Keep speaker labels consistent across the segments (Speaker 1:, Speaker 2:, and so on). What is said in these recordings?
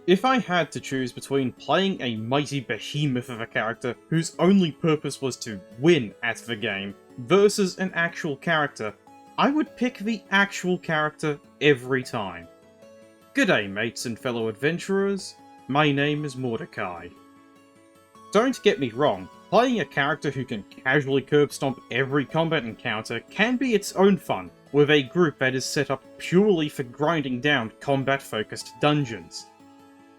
Speaker 1: If I had to choose between playing a mighty behemoth of a character whose only purpose was to win at the game, versus an actual character, I would pick the actual character every time. G'day mates and fellow adventurers, my name is Mordecai. Don't get me wrong, playing a character who can casually curb stomp every combat encounter can be its own fun, with a group that is set up purely for grinding down combat-focused dungeons.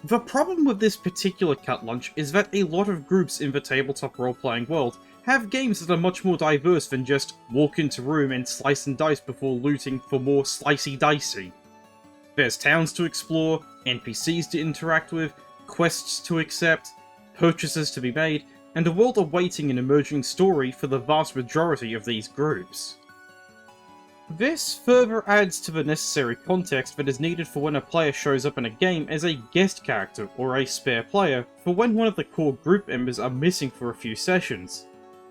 Speaker 1: The problem with this particular cut lunch is that a lot of groups in the tabletop role-playing world have games that are much more diverse than just walk into room and slice and dice before looting for more slicey-dicey. There's towns to explore, NPCs to interact with, quests to accept, purchases to be made, and a world awaiting an emerging story for the vast majority of these groups. This further adds to the necessary context that is needed for when a player shows up in a game as a guest character or a spare player for when one of the core group members are missing for a few sessions.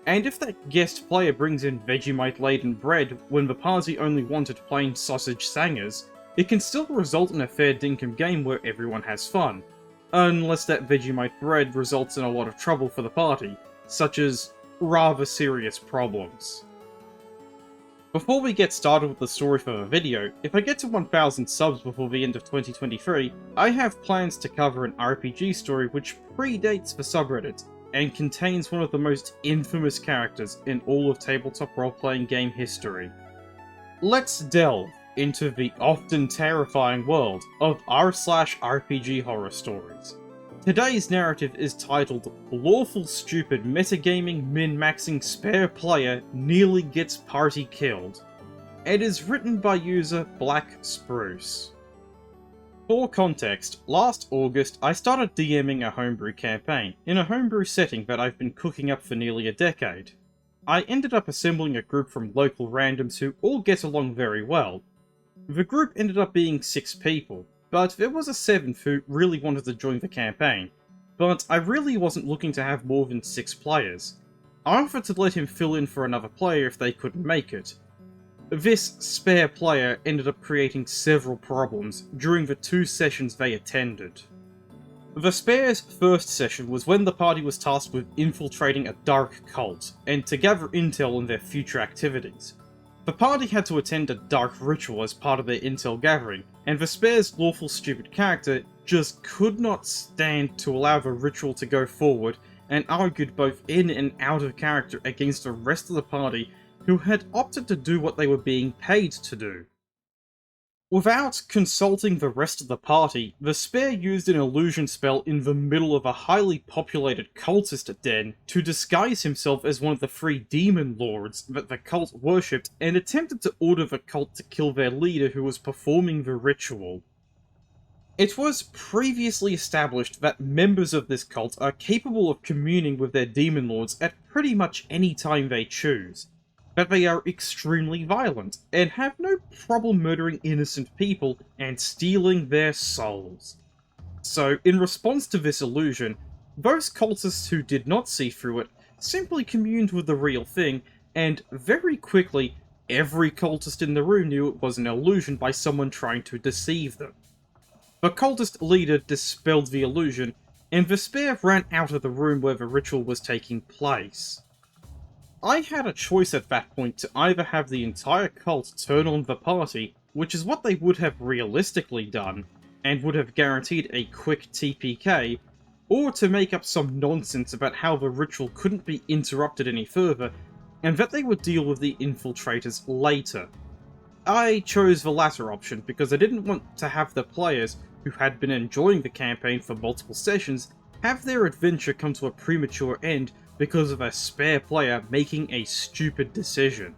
Speaker 1: And if that guest player brings in Vegemite-laden bread when the party only wanted plain sausage sangers, it can still result in a fair dinkum game where everyone has fun, unless that Vegemite bread results in a lot of trouble for the party, such as rather serious problems. Before we get started with the story for the video, if I get to 1000 subs before the end of 2023, I have plans to cover an RPG story which predates the subreddit, and contains one of the most infamous characters in all of tabletop role-playing game history. Let's delve into the often terrifying world of r/RPG-Horror-Stories. Today's narrative is titled Lawful Stupid Metagaming Min-Maxing Spare Player Nearly Gets Party Killed. It is written by user Black Spruce. For context, last August I started DMing a homebrew campaign, in a homebrew setting that I've been cooking up for nearly a decade. I ended up assembling a group from local randoms who all get along very well. The group ended up being 6 people, but there was a 7th who really wanted to join the campaign, but I really wasn't looking to have more than 6 players. I offered to let him fill in for another player if they couldn't make it. This spare player ended up creating several problems during the 2 sessions they attended. The spare's first session was when the party was tasked with infiltrating a dark cult, and to gather intel on their future activities. The party had to attend a dark ritual as part of their intel gathering, and the spare's lawful stupid character just could not stand to allow the ritual to go forward, and argued both in and out of character against the rest of the party who had opted to do what they were being paid to do. Without consulting the rest of the party, the spare used an illusion spell in the middle of a highly populated cultist den to disguise himself as one of the 3 demon lords that the cult worshipped, and attempted to order the cult to kill their leader who was performing the ritual. It was previously established that members of this cult are capable of communing with their demon lords at pretty much any time they choose, that they are extremely violent, and have no problem murdering innocent people and stealing their souls. So, in response to this illusion, those cultists who did not see through it simply communed with the real thing, and very quickly, every cultist in the room knew it was an illusion by someone trying to deceive them. The cultist leader dispelled the illusion, and the spare ran out of the room where the ritual was taking place. I had a choice at that point to either have the entire cult turn on the party, which is what they would have realistically done, and would have guaranteed a quick TPK, or to make up some nonsense about how the ritual couldn't be interrupted any further, and that they would deal with the infiltrators later. I chose the latter option because I didn't want to have the players, who had been enjoying the campaign for multiple sessions, have their adventure come to a premature end because of a spare player making a stupid decision.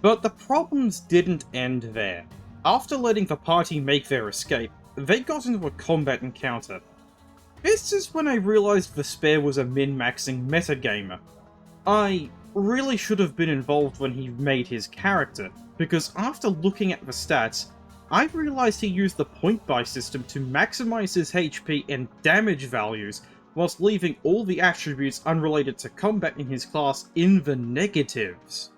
Speaker 1: But the problems didn't end there. After letting the party make their escape, they got into a combat encounter. This is when I realized the spare was a min-maxing metagamer. I really should have been involved when he made his character, because after looking at the stats, I realized he used the point buy system to maximize his HP and damage values, whilst leaving all the attributes unrelated to combat in his class in the negatives.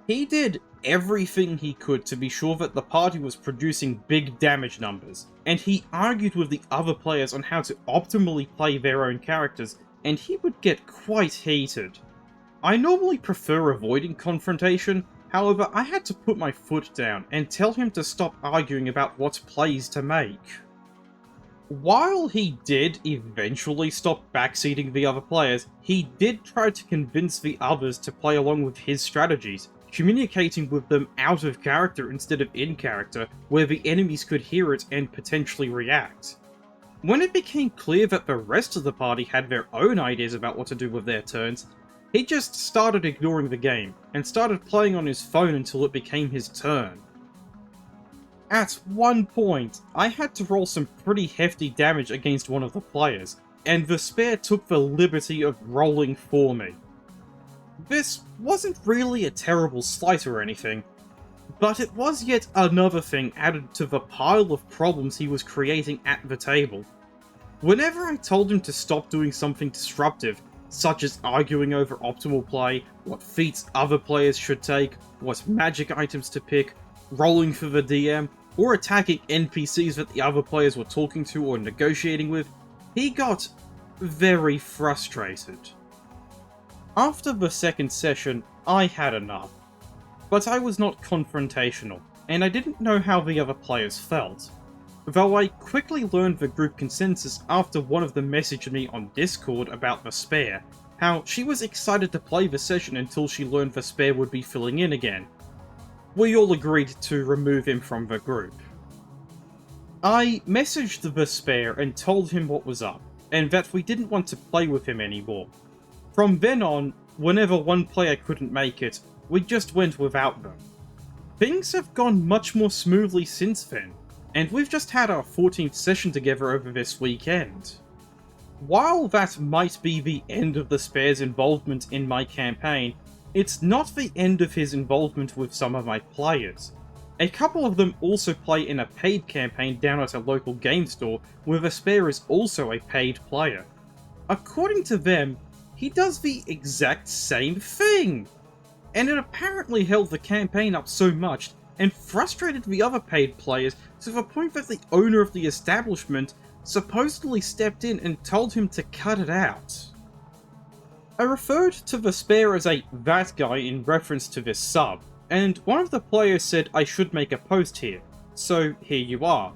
Speaker 1: He did everything he could to be sure that the party was producing big damage numbers, and he argued with the other players on how to optimally play their own characters, and he would get quite heated. I normally prefer avoiding confrontation, however I had to put my foot down and tell him to stop arguing about what plays to make. While he did eventually stop backseating the other players, he did try to convince the others to play along with his strategies, communicating with them out of character instead of in character, where the enemies could hear it and potentially react. When it became clear that the rest of the party had their own ideas about what to do with their turns, he just started ignoring the game, and started playing on his phone until it became his turn. At one point, I had to roll some pretty hefty damage against one of the players, and the spare took the liberty of rolling for me. This wasn't really a terrible slight or anything, but it was yet another thing added to the pile of problems he was creating at the table. Whenever I told him to stop doing something disruptive, such as arguing over optimal play, what feats other players should take, what magic items to pick, rolling for the DM, or attacking NPCs that the other players were talking to or negotiating with, he got very frustrated. After the second session, I had enough. But I was not confrontational, and I didn't know how the other players felt. Though I quickly learned the group consensus after one of them messaged me on Discord about the spare, how she was excited to play the session until she learned the spare would be filling in again. We all agreed to remove him from the group. I messaged the spare and told him what was up, and that we didn't want to play with him anymore. From then on, whenever one player couldn't make it, we just went without them. Things have gone much more smoothly since then, and we've just had our 14th session together over this weekend. While that might be the end of the spare's involvement in my campaign, it's not the end of his involvement with some of my players. A couple of them also play in a paid campaign down at a local game store, where the spare is also a paid player. According to them, he does the exact same thing! And it apparently held the campaign up so much, and frustrated the other paid players to the point that the owner of the establishment supposedly stepped in and told him to cut it out. I referred to the spare as a "that guy" in reference to this sub, and one of the players said I should make a post here, so here you are.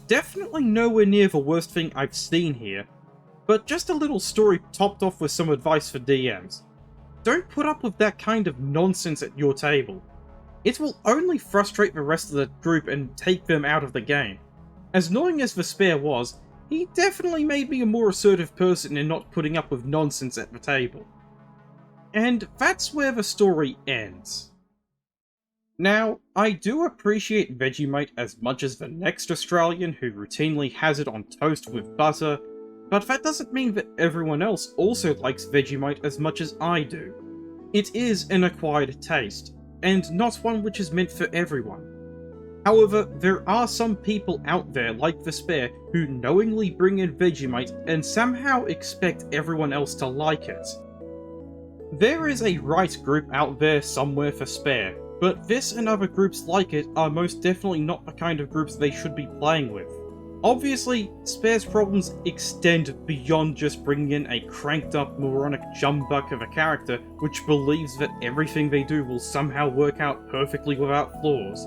Speaker 1: Definitely nowhere near the worst thing I've seen here, but just a little story topped off with some advice for DMs. Don't put up with that kind of nonsense at your table. It will only frustrate the rest of the group and take them out of the game. As annoying as the spare was, he definitely made me a more assertive person in not putting up with nonsense at the table. And that's where the story ends. Now, I do appreciate Vegemite as much as the next Australian who routinely has it on toast with butter, but that doesn't mean that everyone else also likes Vegemite as much as I do. It is an acquired taste, and not one which is meant for everyone. However, there are some people out there like the spare who knowingly bring in Vegemite and somehow expect everyone else to like it. There is a right group out there somewhere for spare, but this and other groups like it are most definitely not the kind of groups they should be playing with. Obviously, Spare's problems extend beyond just bringing in a cranked-up, moronic jumbuck of a character which believes that everything they do will somehow work out perfectly without flaws.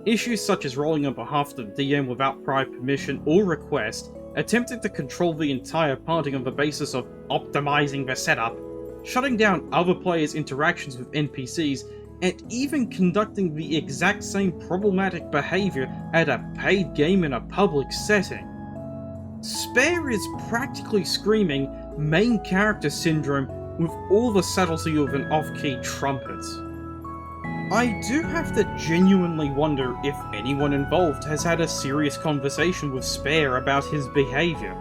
Speaker 1: Issues such as rolling on behalf of the DM without prior permission or request, attempting to control the entire party on the basis of optimizing the setup, shutting down other players' interactions with NPCs, and even conducting the exact same problematic behaviour at a paid game in a public setting. Spare is practically screaming main character syndrome with all the subtlety of an off-key trumpet. I do have to genuinely wonder if anyone involved has had a serious conversation with Spare about his behaviour.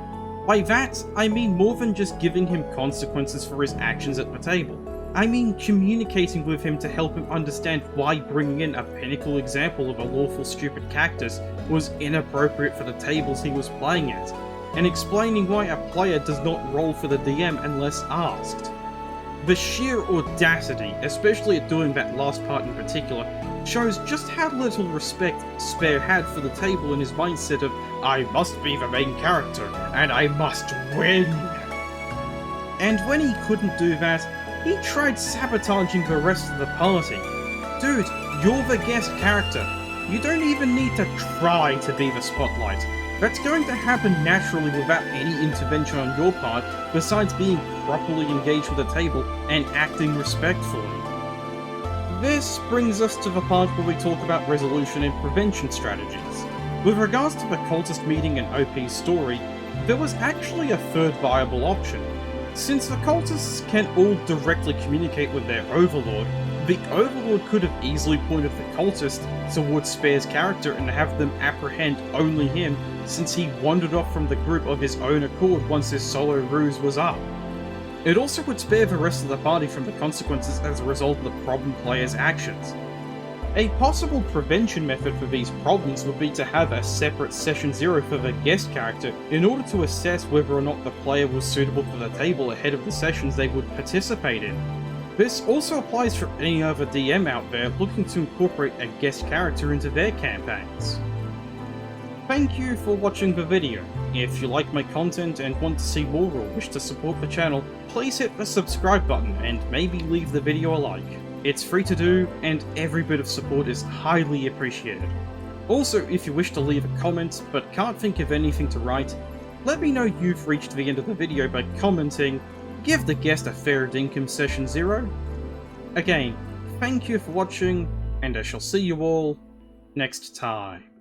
Speaker 1: By that, I mean more than just giving him consequences for his actions at the table. I mean communicating with him to help him understand why bringing in a pinnacle example of a lawful stupid cactus was inappropriate for the tables he was playing at, and explaining why a player does not roll for the DM unless asked. The sheer audacity, especially at doing that last part in particular, shows just how little respect Spare had for the table and his mindset of, I must be the main character, and I must win. And when he couldn't do that, he tried sabotaging the rest of the party. Dude, you're the guest character. You don't even need to try to be the spotlight. That's going to happen naturally without any intervention on your part, besides being properly engaged with the table and acting respectfully. This brings us to the part where we talk about resolution and prevention strategies. With regards to the cultist meeting and OP's story, there was actually a third viable option. Since the cultists can all directly communicate with their overlord, the overlord could have easily pointed the cultist towards Spare's character and have them apprehend only him, since he wandered off from the group of his own accord once his solo ruse was up. It also would spare the rest of the party from the consequences as a result of the problem player's actions. A possible prevention method for these problems would be to have a separate Session 0 for the guest character in order to assess whether or not the player was suitable for the table ahead of the sessions they would participate in. This also applies for any other DM out there looking to incorporate a guest character into their campaigns. Thank you for watching the video. If you like my content and want to see more or wish to support the channel, please hit the subscribe button and maybe leave the video a like. It's free to do, and every bit of support is highly appreciated. Also, if you wish to leave a comment but can't think of anything to write, let me know you've reached the end of the video by commenting, "Give the guest a fair dinkum Session 0." Again, thank you for watching, and I shall see you all next time.